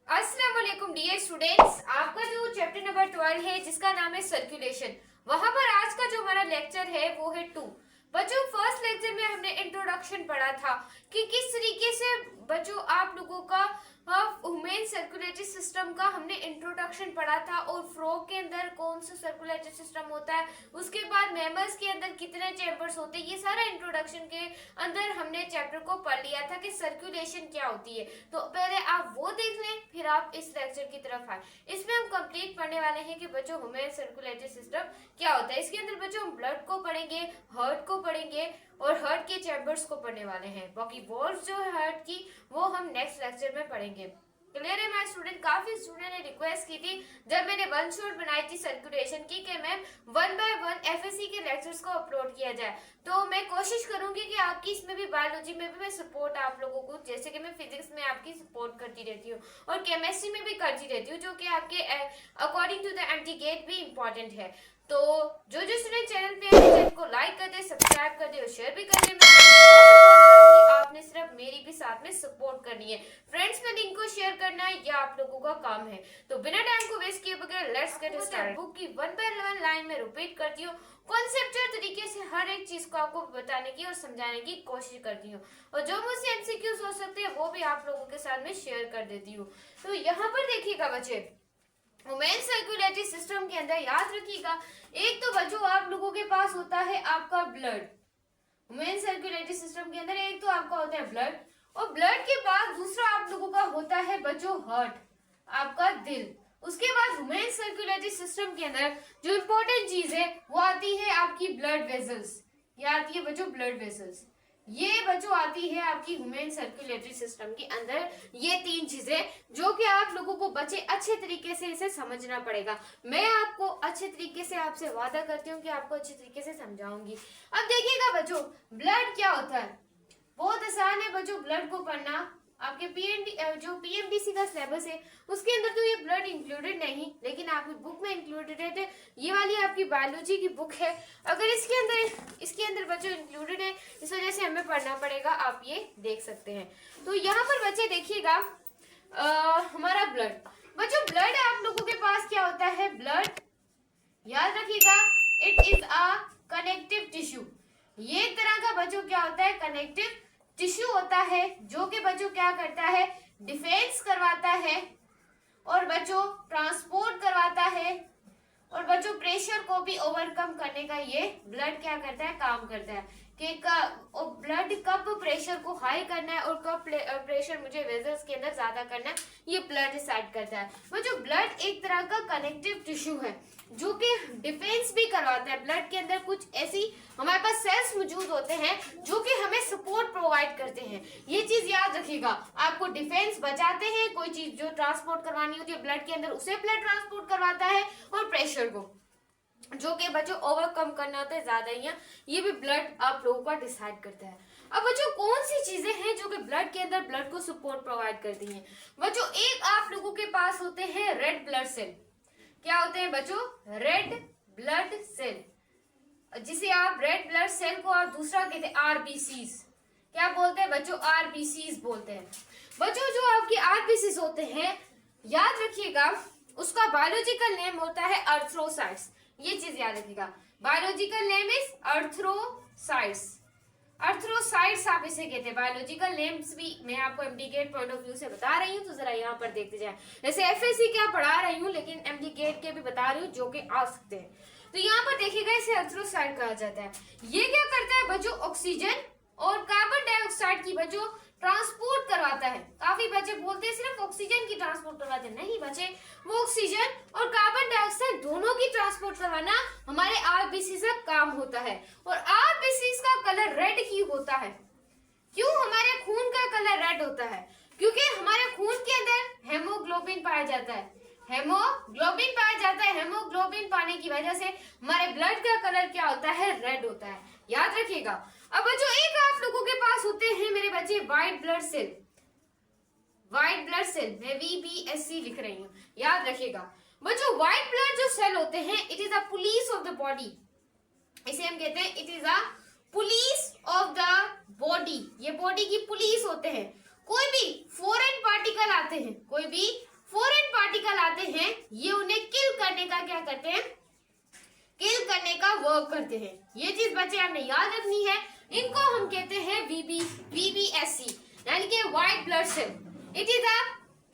अस्सलाम वालेकुम dear students, आपका जो चैप्टर नंबर 12 है जिसका नाम है सर्कुलेशन, वहां पर आज का जो हमारा लेक्चर है वो है 2। बच्चों, फर्स्ट लेक्चर में हमने इंट्रोडक्शन पढ़ा था कि किस तरीके से बच्चों आप लोगों का ह्यूमन सर्कुलेटरी सिस्टम का हमने इंट्रोडक्शन पढ़ा था और फ्रॉग के अंदर कौन सा सर्कुलेटरी सिस्टम होता है, उसके बाद मैमल्स के अंदर कितने चैम्बर्स होते हैं, ये सारा इंट्रोडक्शन के अंदर हमने चैप्टर को पढ़ लिया था कि सर्कुलेशन क्या होती है। तो पहले आप वो देख लें, फिर आप इस लेक्चर की तरफ आए। इसमें हम कंप्लीट पढ़ने वाले हैं कि बच्चों ह्यूमन सर्कुलेटरी सिस्टम क्या होता है। इसके अंदर बच्चों हम ब्लड को पढ़ेंगे, हार्ट को पढ़ेंगे और हार्ट के चैम्बर्स को पढ़ने वाले हैं। बाकी वॉल्व्स जो है हार्ट की वो हम नेक्स्ट लेक्चर में पढ़ेंगे। क्लियर है माय स्टूडेंट? काफी स्टूडेंट ने रिक्वेस्ट की थी जब मैंने वन शॉट बनाई थी सर्कुलेशन की कि मैम 1 बाय 1 एफएससी के लेक्चर्स को अपलोड किया जाए। तो मैं कोशिश करूंगी कि आपकी इसमें भी बायोलॉजी में भी मैं सपोर्ट आप लोगों को, जैसे कि मैं फिजिक्स में आपकी सपोर्ट करती रहती हूँ और केमिस्ट्री में भी करती रहती हूँ, जो कि आपके अकॉर्डिंग टू द एमटी गेट भी इम्पोर्टेंट है। तो जो स्टूडेंट चैनल पे है चैनल को लाइक कर दे, सब्सक्राइब कर दे और शेयर भी कर दे। आपने सिर्फ मेरी भी साथ में सपोर्ट करनी है, फ्रेंड्स में लिंक को शेयर करना है, यह आप लोगों का काम है। तो बिना टाइम को वेस्ट किए बगैर लेट्स गेट स्टार्टेड। बुक की 1 बाय 1 लाइन में रिपीट करती हूँ, कॉन्सेप्चुअल तरीके से हर एक चीज को आपको बताने की और समझाने की कोशिश करती हूँ और जो मुझसे एमसीक्यूज हो सकते हैं वो भी आप लोगों के साथ में शेयर कर देती हूँ। तो यहाँ पर देखिएगा बच्चे, ह्यूमन सर्कुलेटरी सिस्टम के अंदर याद रखिएगा, एक तो बच्चों आप लोगों के पास होता है आपका ब्लड। ह्यूमन सर्कुलेटरी सिस्टम के अंदर एक तो आपका होता है ब्लड और ब्लड के बाद दूसरा आप लोगों का होता है बच्चों हार्ट, आपका दिल। उसके बाद ह्यूमन सर्कुलेटरी सिस्टम के अंदर जो इंपॉर्टेंट चीज है वो आती है आपकी ब्लड वेसल्स। ये आती है बच्चों ब्लड वेसल्स, ये बच्चों आती है आपकी ह्यूमन सर्कुलेटरी सिस्टम के अंदर। ये 3 चीजें जो कि आप लोगों को बच्चे अच्छे तरीके से इसे समझना पड़ेगा। मैं आपको अच्छे तरीके से आपसे वादा करती हूँ कि आपको अच्छे तरीके से समझाऊंगी। अब देखिएगा बच्चों, ब्लड क्या होता है, बहुत आसान है बच्चों ब्लड को पढ़ना। आपके जो पीएमडीसी का सिलेबस है उसके अंदर तो ये ब्लड इंक्लूडेड नहीं, लेकिन आपकी बुक में इंक्लूडेड है। ये वाली आपकी बायोलॉजी की बुक है, अगर इसके अंदर बच्चों इंक्लूडेड है, इस वजह से हमें पढ़ना पड़ेगा। आप ये देख सकते हैं। तो यहाँ पर बच्चे देखिएगा हमारा ब्लड, बच्चों ब्लड आप लोगों के पास क्या होता है, ब्लड याद रखिएगा it is a connective tissue. ये एक तरह का बच्चों क्या होता है, कनेक्टिव टिश्यू होता है, जो कि बच्चों क्या करता है, डिफेंस करवाता है और बच्चों ट्रांसपोर्ट करवाता है और बच्चों प्रेशर को भी ओवरकम करने का ये ब्लड क्या करता है, काम करता है कि ब्लड कब प्रेशर को हाई करना है और कब प्रेशर मुझे वेसल्स के अंदर ज्यादा करना है, ये ब्लड डिसाइड करता है। बच्चों ब्लड एक तरह का कनेक्टिव टिश्यू है जो कि डिफेंस भी करवाता है। ब्लड के अंदर कुछ ऐसी हमारे पास सेल्स मौजूद होते हैं जो कि हमें सपोर्ट प्रोवाइड करते हैं। ये चीज याद रखिएगा, आपको डिफेंस बचाते हैं, कोई चीज जो ट्रांसपोर्ट करवानी होती है ब्लड के अंदर उसे ब्लड ट्रांसपोर्ट करवाता है और प्रेशर को जो कि बच्चों ओवरकम करना होता है ज्यादा ही, ये भी ब्लड आप लोगों का डिसाइड करता है। अब बच्चों कौन सी चीजें हैं जो कि ब्लड के अंदर ब्लड को सपोर्ट प्रोवाइड करती हैं? बच्चों एक आप लोगों के पास होते हैं रेड ब्लड सेल। क्या होते हैं बच्चों, रेड ब्लड सेल, जिसे आप रेड ब्लड सेल को आप दूसरा कहते हैं आरबीसीज। क्या बोलते हैं बच्चों, आरबीसीज बोलते हैं। बच्चों जो आपके आरबीसीज होते हैं याद रखिएगा उसका बायोलॉजिकल नेम होता है अर्थ्रोसाइट्स। ये चीज याद रखिएगा, बायोलॉजिकल नेम इज अर्थ्रोसाइट्स। अर्थ्रोसाइट्स आप इसे कहते हैं। बायोलॉजिकल नेम्स भी मैं आपको एमडीगेट पॉइंट ऑफ व्यू से बता रही हूँ, तो जरा यहाँ पर देखते जाएं। जैसे एफएससी क्या पढ़ा रही हूँ लेकिन एमडीगेट के भी बता रही हूँ जो कि आ सकते हैं। तो यहाँ पर देखिएगा इसे अर्थ्रोसाइट कहा जाता है। ये क्या करता है बच्चों, ऑक्सीजन और कार्बन डाइऑक्साइड की बच्चों ट्रांसपोर्ट करवाता है। काफी बच्चे बोलते हैं सिर्फ ऑक्सीजन की ट्रांसपोर्ट करवाते हैं, नहीं बच्चे, वो ऑक्सीजन और कार्बन डाइऑक्साइड दोनों की ट्रांसपोर्ट करवाना हमारे आरबीसी का काम होता है। और आरबीसी का कलर रेड ही होता है। क्यों हमारे खून का कलर रेड होता है? क्योंकि हमारे खून के अंदर हेमोग्लोबिन पाया जाता है। हेमोग्लोबिन पाया जाता है, हेमोग्लोबिन पाने की वजह से हमारे ब्लड का कलर क्या होता है, रेड होता है। याद रखिएगा। अब बच्चों एक आप लोगों के पास होते हैं मेरे बच्चे white blood cell. White blood cell, मैं VBSC लिख रही हूँ, याद रखिएगा। बच्चों व्हाइट ब्लड जो सेल होते हैं it is a police of the body. इसे हम कहते हैं it is a police of the body. ये बॉडी की पुलिस होते हैं। कोई भी फॉरेन पार्टिकल आते हैं, कोई भी पार्टिकल आते हैं, ये उन्हें किल करने का क्या करते हैं, किल करने का वर्क करते हैं। ये चीज बच्चे आपने याद रखनी है। इनको हम कहते हैं VBSC, यानी कि white blood cell. It is a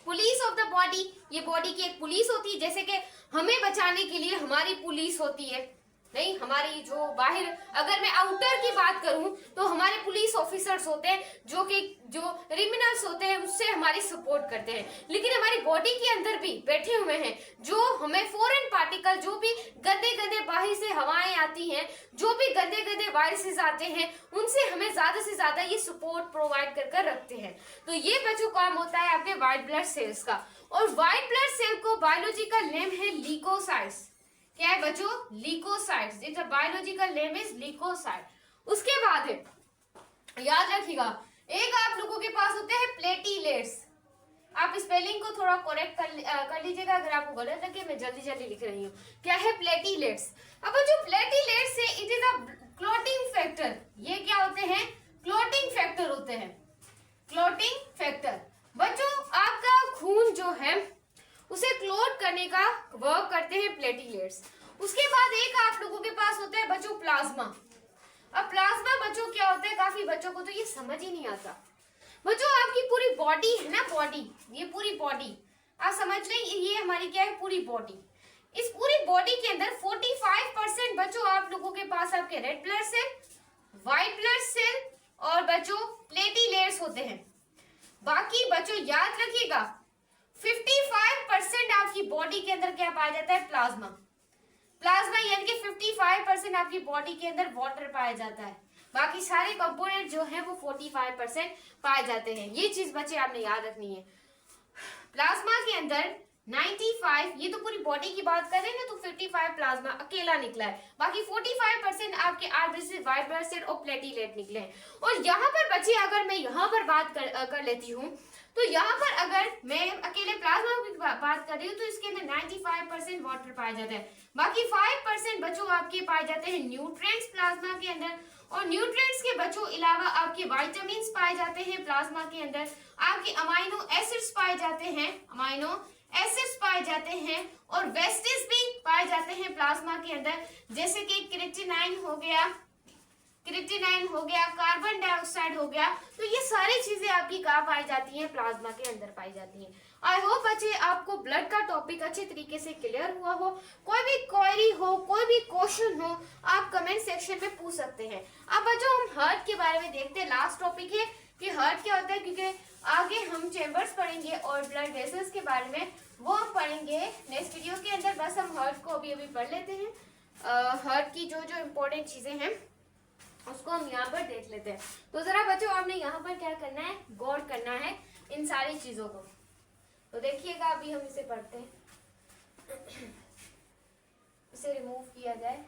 police of the body. ये बॉडी की एक पुलिस होती है, जैसे कि हमें बचाने के लिए हमारी पुलिस होती है, नहीं हमारी जो बाहर, अगर मैं आउटर की बात करूं तो हमारे पुलिस ऑफिसर्स होते हैं जो क्रिमिनल्स होते हैं उससे हमारी सपोर्ट करते हैं। लेकिन हमारी बॉडी के अंदर भी बैठे हुए हैं जो हमें फॉरेन पार्टिकल, जो भी गंदे गंदे बाहर से हवाएं आती हैं, जो भी गंदे गंदे वायरसेस आते हैं, उनसे हमें ज्यादा से ज्यादा ये सपोर्ट प्रोवाइड कर रखते हैं। तो ये बच्चों काम होता है आपके व्हाइट ब्लड सेल्स का। और व्हाइट ब्लड सेल को बायोलॉजिकल नेम है ल्यूकोसाइट्स। क्या है बच्चों? Leukocytes. It's a biological name is leukocyte. उसके बाद है, याद रखिएगा, एक आप लोगों के पास होते हैं प्लेटीलेट्स। आप स्पेलिंग को थोड़ा करेक्ट कर लीजिएगा अगर आपको गलत लगे, मैं जल्दी जल्दी लिख रही हूँ। क्या है? प्लेटीलेट्स। अब जो प्लेटीलेट्स है, it is a clotting factor. ये क्या होते हैं? क्लॉटिंग फैक्टर होते हैं। क्लॉटिंग फैक्टर बच्चों, आपका खून जो है उसे क्लॉट करने का वर्क करते हैं प्लेटीलेट्स। उसके बाद एक आप लोगों के पास होता है बच्चों प्लाज्मा। अब प्लाज्मा बच्चों क्या होता है, काफी बच्चों को तो ये समझ ही नहीं आता। बच्चों आपकी पूरी बॉडी है ना, बॉडी, ये पूरी बॉडी आप समझ लें, ये हमारी क्या है, पूरी बॉडी। इस पूरी बॉडी के अंदर 45% बच्चों आप लोगों के पास आपके red blood cell, white blood cell और बच्चों प्लेटीलेट्स होते हैं। बाकी बच्चों याद रखिएगा 55% आपकी बॉडी के अंदर क्या पाया जाता है? प्लाज्मा। प्लाज्मा यानी कि 55% आपकी बॉडी के अंदर वाटर पाया जाता है। बाकी सारे कंपोनेंट जो है वो 45% पाए जाते हैं। ये चीज बच्चे आपने याद रखनी है। प्लाज्मा के अंदर 95, ये तो पूरी बॉडी की बात कर रहे हैं ना, तो 55 प्लाज्मा अकेला निकला है। बाकी 45% आपके आरबीसी, व्हाइट ब्लड सेल और प्लेटीलेट निकले हैं। और यहाँ पर बच्चे अगर मैं यहाँ पर बात कर लेती हूँ, तो यहाँ पर अगर मैं अकेले प्लाज्मा की बात कर रही हूँ तो इसके अंदर 95% वाटर पाया जाता है। बाकी 5% बच्चों आपके पाए जाते हैं न्यूट्रिएंट्स प्लाज्मा के अंदर। और न्यूट्रिएंट्स के बच्चों अलावा आपके विटामिन्स पाए जाते हैं प्लाज्मा के अंदर। आपके अमाइनो एसिड्स पाए जाते हैं, अमाइनो एसिड्स पाए जाते हैं और वेस्टेज भी पाए जाते हैं प्लाज्मा के अंदर, जैसे कि क्रिएटिनाइन हो गया, कार्बन डाइऑक्साइड हो गया। तो ये सारी चीजें आपकी कहाँ पाई जाती हैं? प्लाज्मा के अंदर पाई जाती हैं। आई होप बच्चे आपको ब्लड का टॉपिक अच्छे तरीके से क्लियर हुआ हो। कोई भी क्वेरी हो, कोई भी क्वेश्चन हो, आप कमेंट सेक्शन में पूछ सकते हैं। अब बच्चों हम हार्ट के बारे में देखते हैं। लास्ट टॉपिक है कि हार्ट क्या होता है, क्योंकि आगे हम चेम्बर्स पढ़ेंगे और ब्लड वेसल्स के बारे में वो हम पढ़ेंगे नेक्स्ट वीडियो के अंदर। बस हम हार्ट को अभी पढ़ लेते हैं। हार्ट की जो जो इम्पोर्टेंट चीजें हैं उसको हम यहाँ पर देख लेते हैं। तो जरा बच्चों आपने यहाँ पर क्या करना है, गौर करना है इन सारी चीजों को। तो देखिएगा अभी हम इसे पढ़ते हैं। इसे रिमूव किया जाए।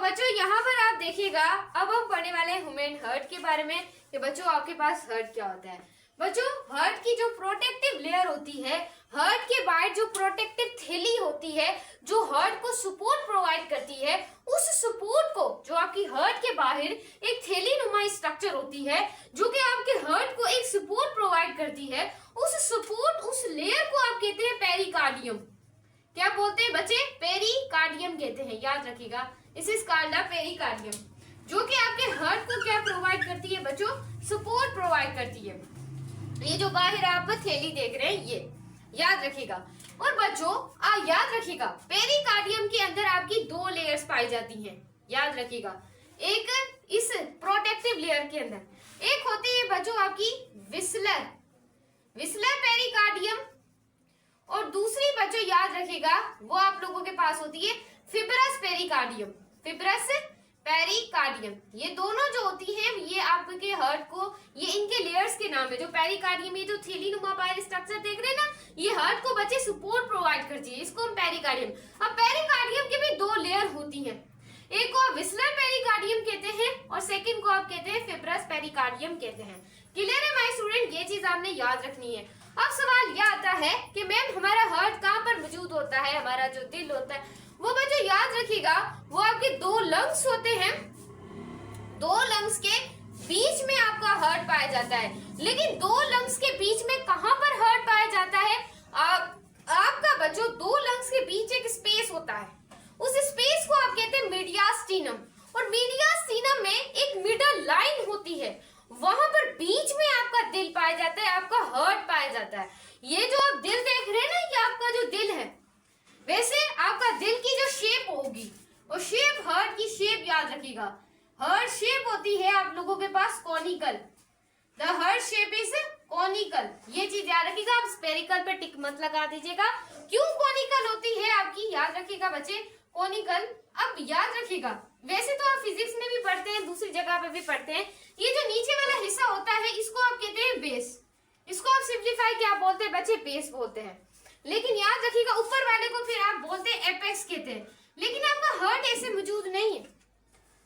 बच्चों यहाँ पर आप देखिएगा, अब हम पढ़ने वाले हैं ह्यूमन हार्ट के बारे में कि बच्चों आपके पास हार्ट क्या होता है। बच्चों हार्ट की जो प्रोटेक्टिव लेयर होती है, हार्ट के बाहर जो प्रोटेक्टिव थैली होती है जो हार्ट को सपोर्ट प्रोवाइड करती है, उस सपोर्ट को जो आपकी हार्ट के बाहर एक थैली नुमा स्ट्रक्चर होती है जो कि आपके हार्ट को एक सपोर्ट प्रोवाइड करती है, उस सपोर्ट, उस लेयर को आप कहते हैं पेरिकार्डियम। क्या बोलते हैं बच्चे? पेरिकार्डियम कहते हैं, याद रखिएगा। इस स्कार्ला पेरिकार्डियम, जो कि आपके हार्ट को क्या प्रोवाइड करती है बच्चों? सपोर्ट प्रोवाइड करती है। ये जो बाहर आप थैली देख रहे हैं, ये याद रखिएगा। और बच्चों याद रखिएगा पेरिकार्डियम के अंदर आपकी 2 लेयर्स पाई जाती हैं, याद रखिएगा। एक इस प्रोटेक्टिव लेयर के अंदर एक होती है बच्चों आपकी विस्लर पेरिकार्डियम, और दूसरी बच्चों याद रखिएगा वो आप लोगों के पास होती है फिब्रस पेरिकार्डियम। फिब्रस पेरिकार्डियम, ये दोनों जो होती हैं ये आपके हार्ट को, ये इनके लेयर्स के नाम है। जो पेरिकार्डियम, ये जो थैली नुमा बाहर स्ट्रक्चर देख रहे हैं ना, ये हार्ट को बच्चे सपोर्ट प्रोवाइड करती है, इसको हम पेरिकार्डियम। अब पेरिकार्डियम की भी 2 लेयर होती हैं, एक को आप विस्लर पेरिकार्डियम कहते हैं और सेकंड को आप कहते हैं फिब्रस पेरिकार्डियम कहते हैं। क्लियर है माय स्टूडेंट? ये चीज आपने याद रखनी है। अब सवाल यह आता है कि मैम हमारा हार्ट कहाँ पर मौजूद होता है, हमारा जो दिल होता है वो बच्चों याद रखिएगा वो आपके दो लंग्स होते हैं, दो लंग्स के बीच में आपका हार्ट पाया जाता है। लेकिन दो लंग्स के बीच में कहां पर हार्ट पाया जाता है? आपका बच्चों दो लंग्स के बीच एक स्पेस होता है, उस स्पेस को आप कहते हैं मीडियास्टिनम, और मीडियास्टिनम में एक मिडल लाइन होती है, वहां पर बीच में आपका दिल पाया जाता है, आपका हार्ट पाया जाता है। ये जो आप दिल देख रहे हैं ना, ये आपका जो दिल है, वैसे आपका दिल की जो शेप होगी और शेप, हार्ट की शेप याद रखिएगा, हार्ट शेप होती है आप लोगों के पास conical, the heart shape is conical. ये चीज याद रखिएगा, आप स्पेरिकल पे टिक मत लगा दीजिएगा। क्यों कॉनिकल होती है आपकी, याद रखिएगा बच्चे, कॉनिकल। अब याद रखिएगा, वैसे तो आप फिजिक्स में भी पढ़ते हैं, दूसरी जगह पे भी पढ़ते हैं, ये जो नीचे वाला हिस्सा होता है इसको आप कहते हैं बेस, इसको आप सिंप्लीफाई क्या बोलते हैं बच्चे, बेस बोलते हैं। लेकिन याद रखिएगा ऊपर वाले को फिर आप बोलते हैं एपेक्स कहते हैं। लेकिन आपका हार्ट ऐसे मौजूद नहीं है,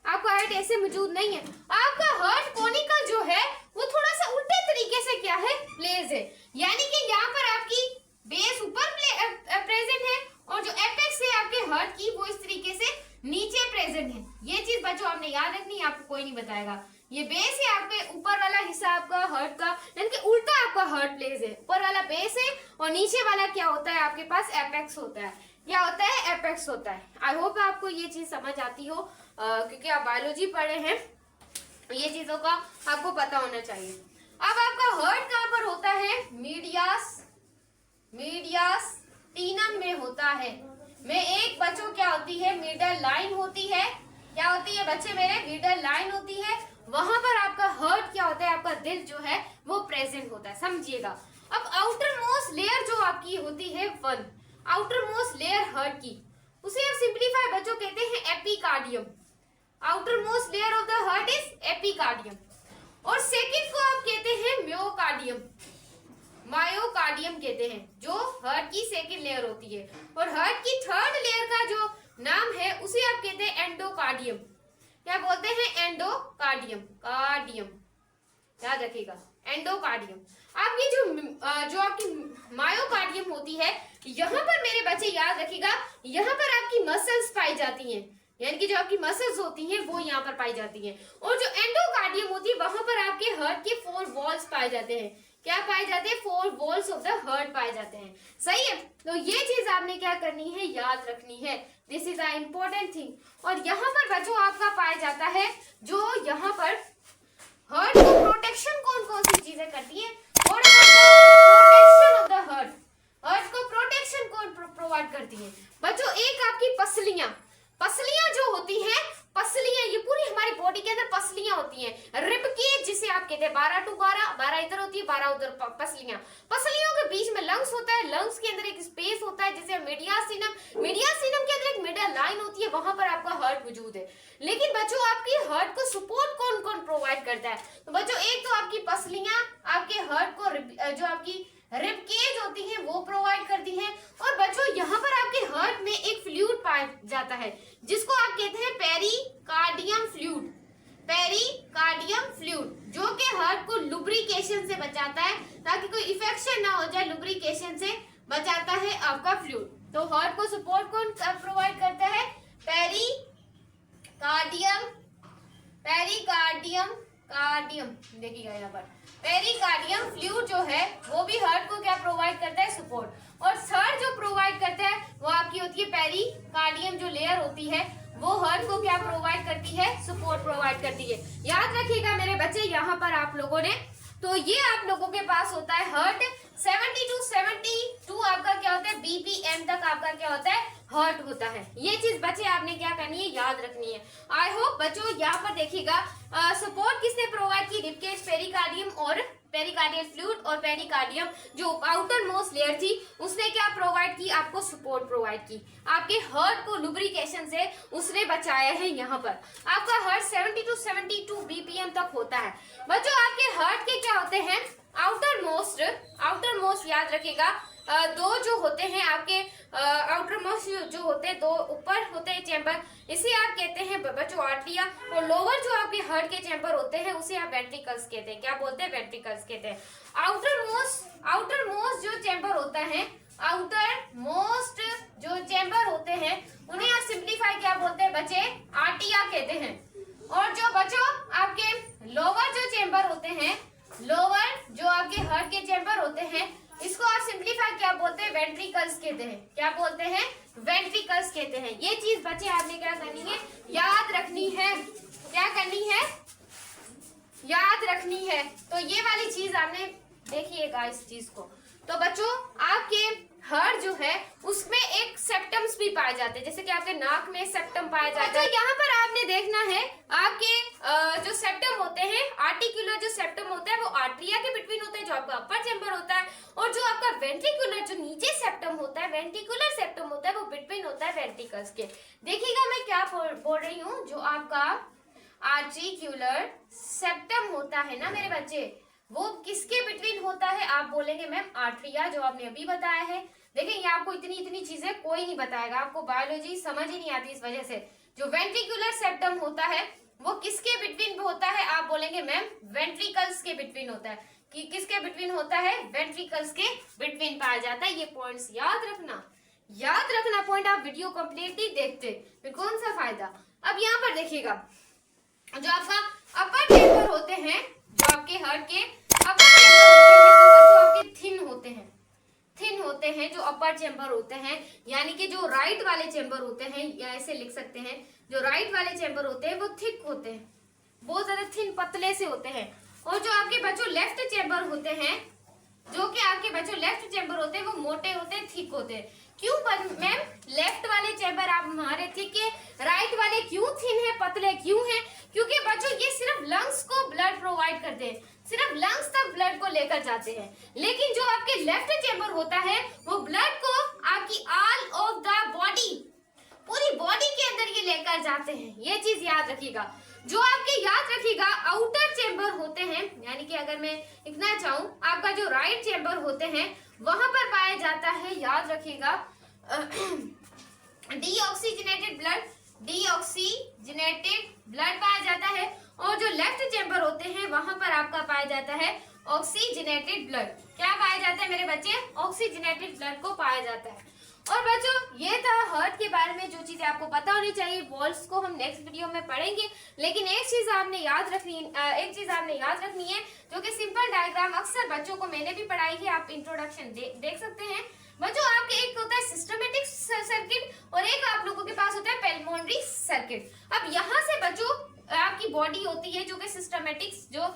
आपका हार्ट ऐसे मौजूद नहीं है। आपका हार्ट कोनिकल जो है वो थोड़ा सा उल्टे तरीके से क्या है, प्लेस है, यानी कि यहाँ पर आपकी बेस ऊपर प्रेजेंट है और जो एपेक्स है आपके हार्ट की वो इस तरीके से नीचे प्रेजेंट है। ये चीज बच्चों आपने याद रखनी है, आपको कोई नहीं बताएगा। ये बेस है आपके ऊपर वाला हिस्सा आपका हार्ट का, यानी कि उल्टा आपका हार्ट प्लेस है, ऊपर वाला बेस है और नीचे वाला क्या होता है आपके पास, एपेक्स होता है। क्या होता है, एपेक्स होता है। आई होप आपको ये चीज समझ आती हो, क्योंकि आप बायोलॉजी पढ़े हैं, ये चीजों का आपको पता होना चाहिए। अब आपका हार्ट कहाँ पर होता है, मीडियास्टिनम में होता है। में एक बच्चों क्या होती है, मिडल लाइन होती है। क्या होती है बच्चे मेरे, मिडल लाइन होती है, वहां पर आपका हार्ट क्या होता है, आपका दिल जो है वो प्रेजेंट होता है, समझिएगा। अब आउटर मोस्ट लेयर जो आपकी होती है one, outer most layer heart की, उसे आप सिंप्लीफाई बच्चों कहते हैं epicardium. Outer most layer of the heart is epicardium, और सेकंड को आप कहते हैं म्योकार्डियम, मायोकार्डियम कहते हैं, जो हार्ट की सेकंड लेयर होती है। और हार्ट की थर्ड लेयर का जो नाम है उसे आप कहते हैं एंडोकार्डियम। क्या बोलते हैं, एंडोकार्डियम, कार्डियम याद रखिएगा, एंडोकार्डियम। आपकी जो आपकी मायोकार्डियम होती है, यहाँ पर मेरे बच्चे याद रखिएगा, यहाँ पर आपकी मसल्स पाई जाती हैं, यानी कि जो आपकी मसल्स होती हैं वो यहाँ पर पाई जाती हैं। और जो एंडोकार्डियम होती है वहां पर आपके हार्ट के 4 वॉल्स पाए जाते हैं। क्या पाए जाते हैं, 4 वॉल्स ऑफ द हार्ट पाए जाते हैं, सही है। तो ये चीज आपने क्या करनी है, याद रखनी है, this is a important thing. और यहाँ पर बच्चों आपका पाया जाता है, जो यहाँ पर हार्ट को प्रोटेक्शन कौन कौन सी चीजें करती है, protection of the heart, heart को प्रोटेक्शन कौन प्रोवाइड करती है बच्चों, एक आपकी पसलियां, पसलियां जो होती हैं, पसलियां ये पूरी हमारी बॉडी के अंदर पसलियां होती हैं, रिब केज जिसे आप कहते हैं, 12 to 12, 12 इधर होती है, 12 उधर, पसलियां। पसलियों के बीच में लंग्स होता है, लंग्स के अंदर एक स्पेस होता है जिसे मीडियास्टिनम, मीडियास्टिनम के अंदर एक मिडल लाइन होती है, वहां पर आपका हार्ट मौजूद है। लेकिन बच्चों आपकी हार्ट को सपोर्ट कौन कौन प्रोवाइड करता है, तो बच्चों एक तो आपकी पसलियां आपके हार्ट को, जो आपकी रिब केज होती है वो प्रोवाइड करती है। और बच्चों यहाँ पर आपके हार्ट में एक फ्लूइड पाया जाता है जिसको आप कहते हैं पेरिकार्डियम फ्लूइड, पेरिकार्डियम फ्लूइड, जो कि हार्ट को लुब्रिकेशन से बचाता है, ताकि कोई इन्फेक्शन ना हो जाए, लुब्रिकेशन से बचाता है आपका फ्लूइड। तो हार्ट को सपोर्ट कौन प्रोवाइड करता है, पेरिकार्डियम देखिएगा यहाँ पर, पेरिकार्डियम फ्लूइड जो है वो भी हार्ट को क्या प्रोवाइड करता है, सपोर्ट। और थर्ड जो प्रोवाइड करता है वो आपकी होती है पेरिकार्डियम, जो लेयर होती है वो हार्ट को क्या प्रोवाइड करती है, सपोर्ट प्रोवाइड करती है। याद रखिएगा मेरे बच्चे, यहाँ पर आप लोगों ने, तो ये आप लोगों के पास होता है हार्ट 70 to 72 आपका क्या होता है, बीपीएम तक आपका क्या होता है, हार्ट होता है। ये चीज बच्चे आपने क्या करनी है, याद रखनी है। आई होप बच्चों यहाँ पर देखिएगा, सपोर्ट किसने प्रोवाइड की, रिब केज, पेरिकार्डियम और पेरिकार्डियल फ्लूइड, और पेरिकार्डियम जो आउटर मोस्ट लेयर थी उसने क्या प्रोवाइड की, आपको सपोर्ट प्रोवाइड की, आपके हार्ट को लुब्रिकेशन से उसने बचाया है। यहाँ पर आपका हार्ट 70 to 72 बीपीएम तक होता है। बच्चों आपके हार्ट के क्या होते हैं, आउटर मोस्ट याद रखिएगा, दो जो होते हैं आपके आउटर मोस्ट जो होते हैं, दो ऊपर होते हैं चैम्बर, इसे आप कहते हैं बच्चों आर्टरिया, और लोअर जो आपके हार्ट के चैम्बर होते हैं उसे आप वेंट्रिकल्स कहते हैं। क्या बोलते हैं? वेंट्रिकल्स कहते हैं। आउटर मोस्ट जो चैम्बर होता है, आउटर मोस्ट जो चैम्बर होते हैं उन्हें आप सिंप्लीफाई क्या बोलते हैं बच्चे? आर्टिया कहते हैं। और जो बच्चों आपके लोअर जो चैम्बर होते हैं, लोअर जो आपके हार्ट के चैम्बर होते हैं, इसको आप सिंप्लीफाई क्या बोलते हैं? वेंट्रिकल्स कहते हैं। क्या बोलते हैं? वेंट्रिकल्स कहते हैं। ये चीज बच्चे आपने क्या करनी है? याद रखनी है। क्या करनी है? याद रखनी है। तो ये वाली चीज आपने देखिएगा इस चीज को। तो बच्चों आपके हार्ट जो है उसमें एक सेप्टम्स भी पाए जाते हैं, जैसे कि आपके नाक में सेप्टम पाया जाता है। यहाँ पर आपने देखना है आपके जो सेप्टम होते हैं, आर्टिकुलर जो सेप्टम होता है वो आर्टरिया के बिटवीन होता है, जो आपका अपर चैम्बर होता है, और जो आपका वेंट्रिकुलर जो नीचे सेप्टम होता है, वेंट्रिकुलर सेप्टम होता है, वो बिटवीन होता है वेंट्रिकल्स के। देखिएगा मैं क्या बोल रही हूँ, जो आपका आर्टिकुलर सेप्टम होता है ना मेरे बच्चे, वो किसके बिटवीन होता है? आप बोलेंगे मैम आर्टरिया, जो आपने अभी बताया है। देखिए ये आपको इतनी चीजें कोई नहीं बताएगा, आपको बायोलॉजी समझ ही नहीं आती इस वजह से। जो वेंट्रिकुलर सेप्टम होता है वो किसके बिटवीन होता है? आप बोलेंगे मैम वेंट्रिकल्स के बिटवीन होता है। कि किसके बिटवीन होता है? वेंट्रिकल्स के बिटवीन पाया जाता है। ये पॉइंट्स याद रखना पॉइंट। आप वीडियो कंप्लीटली देखते फिर कौन सा फायदा। अब यहाँ पर देखिएगा, जो आपका अपर चैम्बर होते हैं, जो आपके हार्ट के अपर चैम्बर होते हैं, वो बच्चों आपके थिन होते हैं जो अपर चैम्बर होते हैं, यानी कि जो राइट वाले चैम्बर होते हैं, या ऐसे लिख सकते हैं, जो राइट वाले चैम्बर होते हैं वो थिक होते हैं, बहुत ज्यादा थिन पतले से होते हैं। और जो आपके बच्चों लेफ्ट चैम्बर होते हैं, जो कि आपके बच्चों लेफ्ट चैम्बर होते हैं, वो मोटे होते हैं, थिक होते हैं। क्यों मैम लेफ्ट वाले चैम्बर आप हमारे थिक है, राइट वाले क्यों थिन है, पतले क्यों है? क्योंकि बच्चों ये सिर्फ लंग्स को ब्लड प्रोवाइड करते हैं, सिर्फ लंग्स तक ब्लड को लेकर जाते हैं। लेकिन जो आपके लेफ्ट चैम्बर होता है वो ब्लड को आपकी ऑल ऑफ द बॉडी, पूरी बॉडी के अंदर ये लेकर जाते हैं। ये चीज याद रखिएगा। जो आपके याद रखिएगा आउटर चैम्बर होते हैं, यानी कि अगर मैं लिखना चाहूं, आपका जो राइट चैम्बर होते हैं वहां पर पाया जाता है, याद रखिएगा, डीऑक्सीजनेटेड ब्लड पाया जाता है। और जो लेफ्ट चैम्बर होते हैं वहां पर आपका पाया जाता है ऑक्सीजनेटेड ब्लड। क्या पाया जाता है मेरे बच्चे? ऑक्सीजनेटेड ब्लड को पाया जाता है। और बच्चों ये था हार्ट के बारे में जो चीजें आपको पता होनी चाहिए। वॉल्स को हम नेक्स्ट वीडियो में पढ़ेंगे, लेकिन एक चीज आपने याद रखनी है, जो कि सिंपल डायग्राम अक्सर बच्चों को मैंने भी पढ़ाई है, आप इंट्रोडक्शन देख सकते हैं। बच्चों आपके एक होता है सिस्टमेटिक सर्किट और एक आप लोगों के पास होता है पेल्मोनरी सर्किट। अब यहाँ से बच्चों आपकी बॉडी होती है, जो कि सिस्टमेटिक जो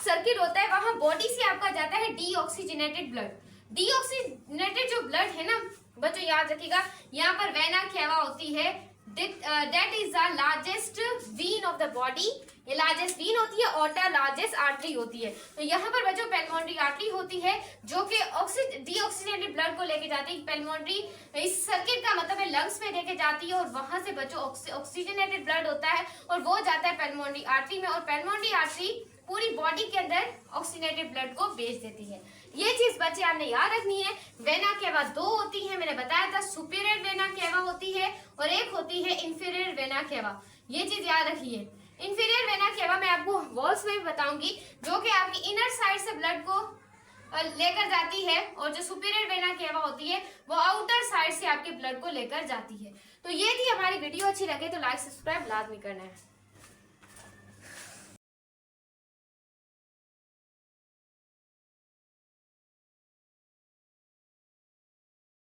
सर्किट होता है, वहां बॉडी से आपका जाता है डीऑक्सीजनेटेड ब्लड। डीऑक्सीजनेटेड जो ब्लड है ना बच्चों, याद रखिएगा, यहाँ पर वेना केवा होती है, that is the largest vein of the body. ये लार्जेस्ट वीन होती है, और लार्जेस्ट आर्टरी होती है। तो यहाँ पर बच्चों पेल्मोनरी आर्टरी होती है, जो कि डीऑक्सीजनेटेड ब्लड को लेके जाती है। पेल्मोनरी इस सर्किट का मतलब है लंग्स में लेके जाती है, और वहां से बच्चों ऑक्सीजनेटेड ब्लड होता है और वो जाता है पेल्मोनरी आर्टरी में, और पेल्मोनरी आर्टरी पूरी बॉडी के अंदर ऑक्सीजनेटेड ब्लड को भेज देती है। ये चीज बच्चे आपने याद रखनी है। वेना केवा दो होती है, मैंने बताया था, सुपीरियर वेना केवा होती है और एक होती है इंफीरियर वेना केवा। ये चीज याद रखिए। इंफीरियर वेना केवा मैं आपको वॉल्स में भी बताऊंगी, जो कि आपकी इनर साइड से ब्लड को लेकर जाती है, और जो सुपीरियर वेना केवा होती है वो आउटर साइड से आपके ब्लड को लेकर जाती है। तो ये थी हमारी वीडियो। अच्छी लगे तो लाइक सब्सक्राइब लाजमी करना है।